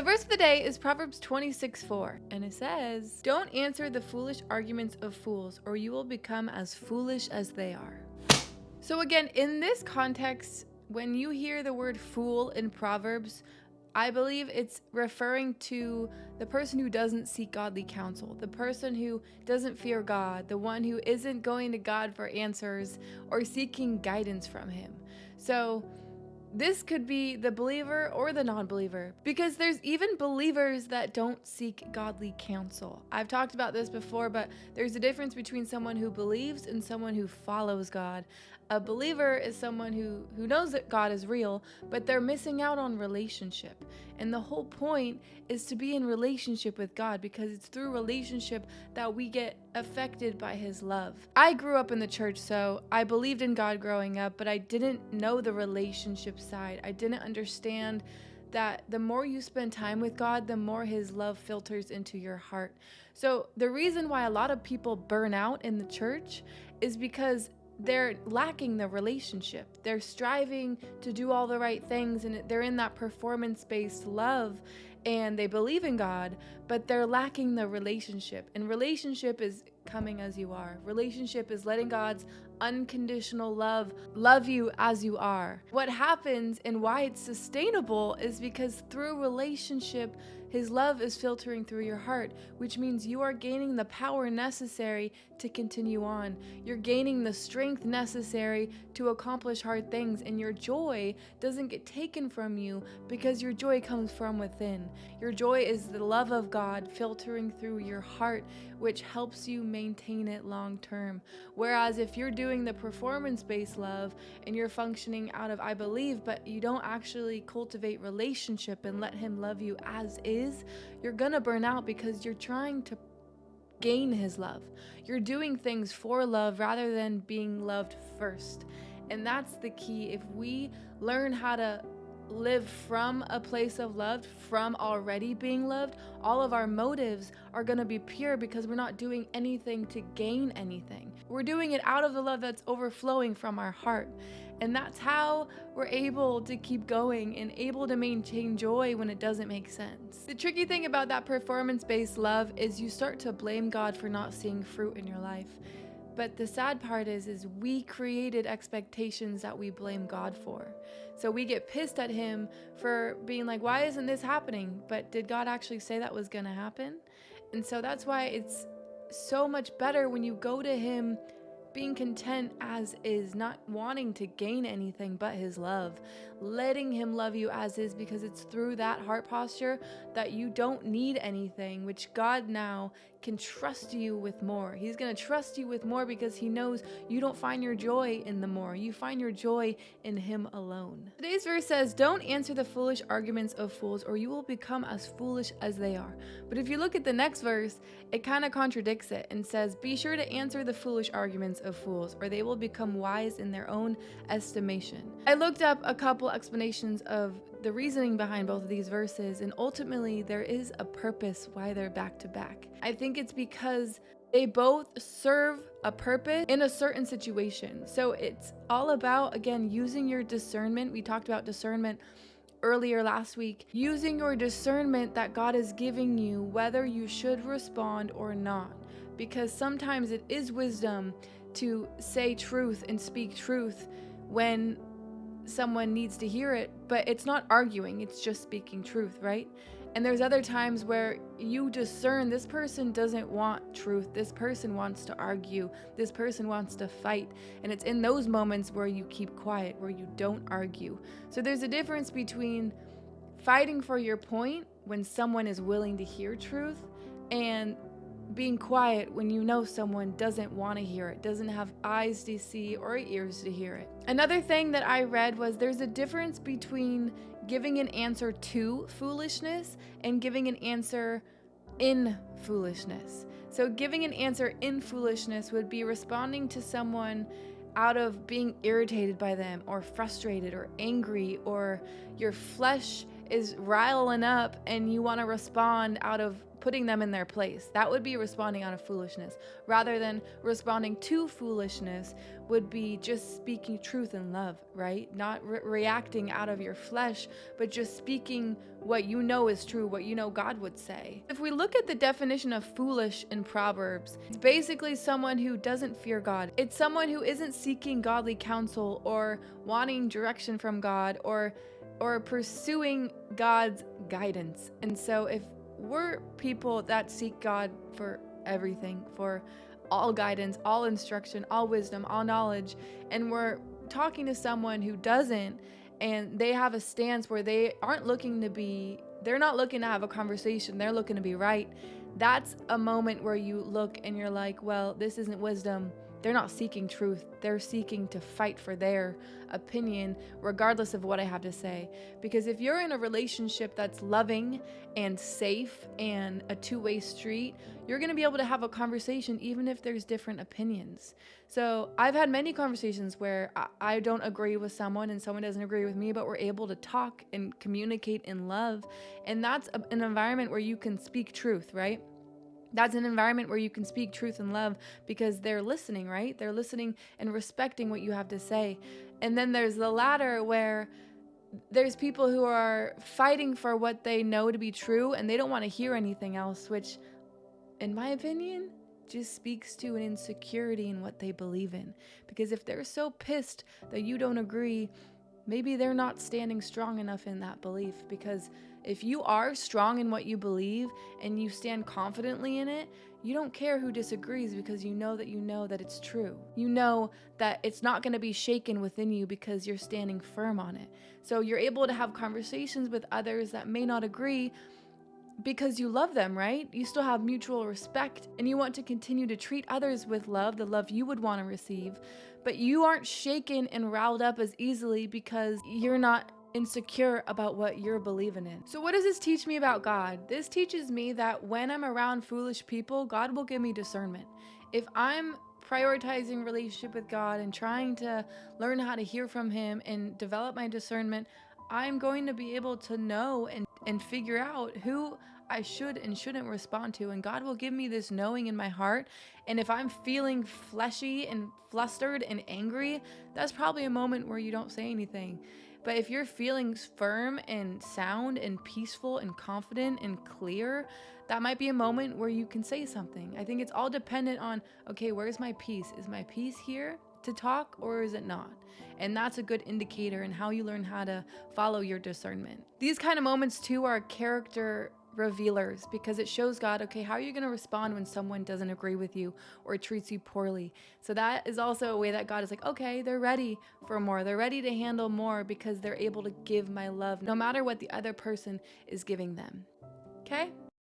verse of the day is Proverbs 26:4, and it says, "Don't answer the foolish arguments of fools, or you will become as foolish as they are." So again, in this context, when you hear the word fool in Proverbs, I believe it's referring to the person who doesn't seek godly counsel, the person who doesn't fear God, the one who isn't going to God for answers or seeking guidance from him. So this could be the believer or the non-believer, because there's even believers that don't seek godly counsel. I've talked about this before, but there's a difference between someone who believes and someone who follows God. A believer is someone who knows that God is real, but they're missing out on relationship. And the whole point is to be in relationship with God, because it's through relationship that we get affected by his love. I grew up in the church, so I believed in God growing up, but I didn't know the relationship side. I didn't understand that the more you spend time with God, the more his love filters into your heart. So the reason why a lot of people burn out in the church is because they're lacking the relationship. They're striving to do all the right things, and they're in that performance-based love, and they believe in God, but they're lacking the relationship. And relationship is coming as you are. Relationship is letting God's unconditional love you as you are. What happens and why it's sustainable is because through relationship, his love is filtering through your heart, which means you are gaining the power necessary to continue on. You're gaining the strength necessary to accomplish hard things, and your joy doesn't get taken from you because your joy comes from within. Your joy is the love of God filtering through your heart, which helps you maintain it long term. Whereas if you're doing the performance-based love and you're functioning out of I believe, but you don't actually cultivate relationship and let him love you as is, you're gonna burn out because you're trying to gain his love. You're doing things for love rather than being loved first. And that's the key. If we learn how to live from a place of love, from already being loved, all of our motives are going to be pure because we're not doing anything to gain anything. We're doing it out of the love that's overflowing from our heart. And that's how we're able to keep going and able to maintain joy when it doesn't make sense. The tricky thing about that performance-based love is you start to blame God for not seeing fruit in your life. But the sad part is we created expectations that we blame God for. So we get pissed at him for being like, why isn't this happening? But did God actually say that was going to happen? And so that's why it's so much better when you go to him being content as is, not wanting to gain anything but his love, letting him love you as is, because it's through that heart posture that you don't need anything, which God now can trust you with more. He's going to trust you with more because he knows you don't find your joy in the more. You find your joy in him alone. Today's verse says, "Don't answer the foolish arguments of fools, or you will become as foolish as they are." But if you look at the next verse, it kind of contradicts it and says, "Be sure to answer the foolish arguments of fools, or they will become wise in their own estimation." I looked up a couple explanations of the reasoning behind both of these verses, and ultimately there is a purpose why they're back to back. I think it's because they both serve a purpose in a certain situation. So it's all about, again, using your discernment. We talked about discernment earlier last week. Using your discernment that God is giving you, whether you should respond or not. Because sometimes it is wisdom to say truth and speak truth when someone needs to hear it, but it's not arguing, it's just speaking truth, right? And there's other times where you discern this person doesn't want truth, this person wants to argue, this person wants to fight, and it's in those moments where you keep quiet, where you don't argue. So there's a difference between fighting for your point when someone is willing to hear truth, and being quiet when you know someone doesn't want to hear it, doesn't have eyes to see or ears to hear it. Another thing that I read was there's a difference between giving an answer to foolishness and giving an answer in foolishness. So giving an answer in foolishness would be responding to someone out of being irritated by them or frustrated or angry, or your flesh is riling up and you want to respond out of putting them in their place. That would be responding out of foolishness. Rather than responding to foolishness would be just speaking truth in love, right? Not reacting out of your flesh, but just speaking what you know is true, what you know God would say. If we look at the definition of foolish in Proverbs, it's basically someone who doesn't fear God. It's someone who isn't seeking godly counsel or wanting direction from God or pursuing God's guidance. And so if we're people that seek God for everything, for all guidance, all instruction, all wisdom, all knowledge, and we're talking to someone who doesn't, and they have a stance where they're not looking to have a conversation, they're looking to be right, that's a moment where you look and you're like, well, this isn't wisdom. They're not seeking truth. They're seeking to fight for their opinion, regardless of what I have to say. Because if you're in a relationship that's loving and safe and a two-way street, you're going to be able to have a conversation even if there's different opinions. So I've had many conversations where I don't agree with someone and someone doesn't agree with me, but we're able to talk and communicate in love. And that's an environment where you can speak truth, right? That's an environment where you can speak truth and love because they're listening, right? They're listening and respecting what you have to say. And then there's the latter where there's people who are fighting for what they know to be true and they don't want to hear anything else, which, in my opinion, just speaks to an insecurity in what they believe in. Because if they're so pissed that you don't agree, maybe they're not standing strong enough in that belief. Because if you are strong in what you believe and you stand confidently in it, you don't care who disagrees because you know that it's true. You know that it's not going to be shaken within you because you're standing firm on it. So you're able to have conversations with others that may not agree because you love them, right? You still have mutual respect and you want to continue to treat others with love, the love you would want to receive. But you aren't shaken and riled up as easily because you're not insecure about what you're believing in. So what does this teach me about God? This teaches me that when I'm around foolish people, God will give me discernment. If I'm prioritizing relationship with God and trying to learn how to hear from Him and develop my discernment, I'm going to be able to know and figure out who I should and shouldn't respond to. And God will give me this knowing in my heart. And if I'm feeling fleshy and flustered and angry, that's probably a moment where you don't say anything. But if you're feeling firm and sound and peaceful and confident and clear, that might be a moment where you can say something. I think it's all dependent on, okay, where's my peace? Is my peace here to talk or is it not? And that's a good indicator in how you learn how to follow your discernment. These kind of moments too are character revealers because it shows God, okay, how are you going to respond when someone doesn't agree with you or treats you poorly? So that is also a way that God is like, okay, they're ready for more. They're ready to handle more because they're able to give my love no matter what the other person is giving them. Okay?